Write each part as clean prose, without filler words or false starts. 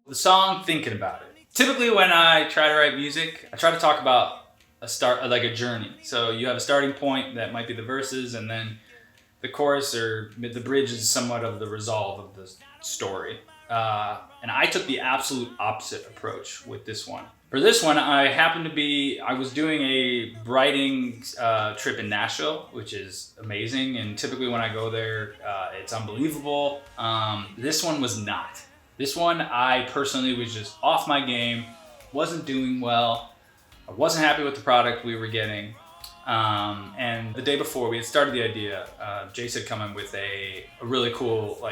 The song, Thinking About It. Typically when I try to write music, I try to talk about like a journey. So you have a starting point that might be the verses, and then the chorus or the bridge is somewhat of the resolve of the story. And I took the absolute opposite approach with this one. For this one, I was doing a writing trip in Nashville, which is amazing. And typically when I go there, it's unbelievable. This one was not. This one, I personally was just off my game, wasn't doing well. I wasn't happy with the product we were getting. And the day before we had started the idea, Jace had come in with a really cool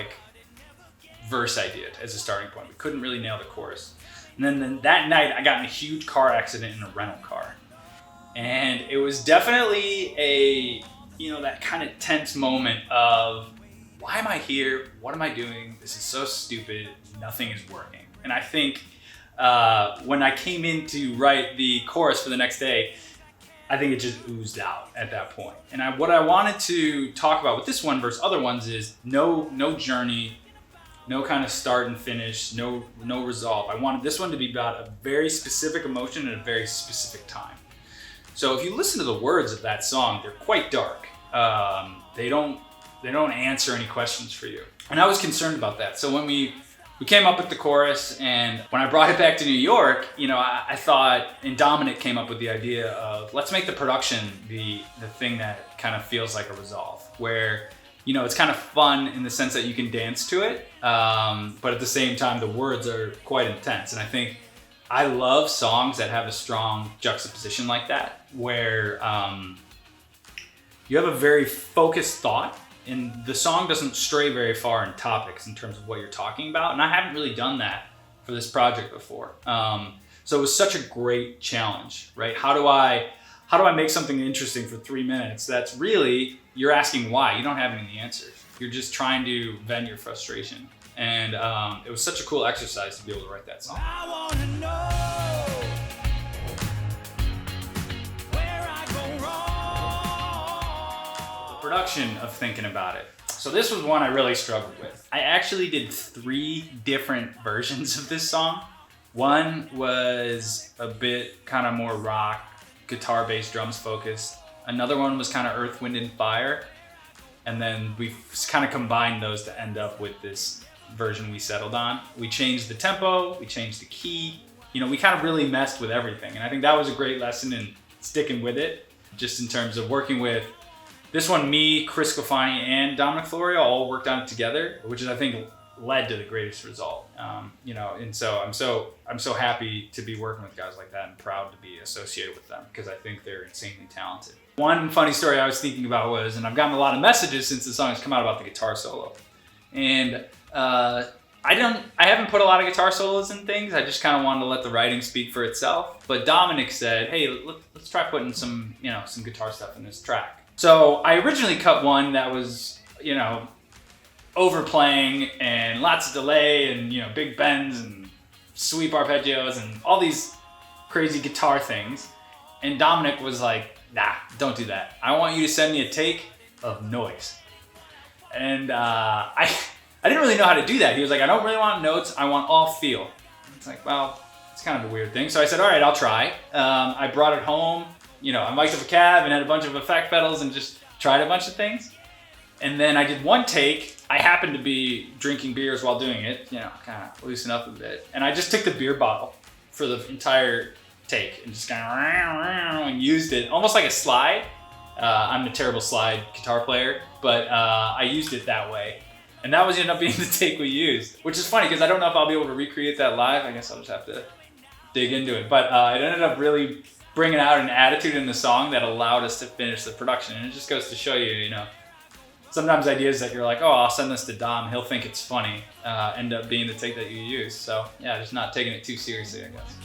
verse idea as a starting point. We couldn't really nail the chorus. And then that night I got in a huge car accident in a rental car. And it was definitely that kind of tense moment of, why am I here? What am I doing? This is so stupid. Nothing is working. And I think when I came in to write the chorus for the next day, I think it just oozed out at that point. And what I wanted to talk about with this one versus other ones is no journey, no kind of start and finish, no resolve. I wanted this one to be about a very specific emotion at a very specific time. So if you listen to the words of that song, they're quite dark. They don't answer any questions for you. And I was concerned about that. So when we came up with the chorus, and when I brought it back to New York, I thought, and Dominic came up with the idea of, let's make the production the thing that kind of feels like a resolve, where, it's kind of fun in the sense that you can dance to it, but at the same time, the words are quite intense. And I think I love songs that have a strong juxtaposition like that, where you have a very focused thought, and the song doesn't stray very far in topics in terms of what you're talking about. And I haven't really done that for this project before. So it was such a great challenge, right? How do I make something interesting for 3 minutes? That's really, you're asking why. You don't have any answers. You're just trying to vent your frustration. And it was such a cool exercise to be able to write that song. I wanna know where I go wrong. The production of Thinking About It. So this was one I really struggled with. I actually did 3 different versions of this song. One was a bit kind of more rock, guitar, bass, drums focused. Another one was kind of Earth, Wind, and Fire. And then we kind of combined those to end up with this version we settled on. We changed the tempo, we changed the key. We kind of really messed with everything. And I think that was a great lesson in sticking with it, just in terms of working with this one, me, Chris Cofani, and Dominic Florio all worked on it together, which is, I think, led to the greatest result. And so I'm so happy to be working with guys like that, and proud to be associated with them, because I think they're insanely talented. One funny story I was thinking about was, and I've gotten a lot of messages since the song has come out about the guitar solo, and I haven't put a lot of guitar solos in things. I just kind of wanted to let the writing speak for itself. But Dominic said, hey, let's try putting some guitar stuff in this track. So I originally cut one that was, overplaying and lots of delay and, big bends and sweep arpeggios and all these crazy guitar things. And Dominic was like, nah, don't do that. I want you to send me a take of noise. And I didn't really know how to do that. He was like, I don't really want notes. I want all feel. It's like, well, it's kind of a weird thing. So I said, all right, I'll try. I brought it home. I mic'd up a cab and had a bunch of effect pedals and just tried a bunch of things. And then I did one take. I happened to be drinking beers while doing it, kind of loosen up a bit. And I just took the beer bottle for the entire take and just kind of and used it almost like a slide. I'm a terrible slide guitar player, but I used it that way. And that was ended up being the take we used, which is funny because I don't know if I'll be able to recreate that live. I guess I'll just have to dig into it. But it ended up really bringing out an attitude in the song that allowed us to finish the production. And it just goes to show you, sometimes ideas that you're like, oh, I'll send this to Dom, he'll think it's funny, end up being the take that you use. So yeah, just not taking it too seriously, I guess.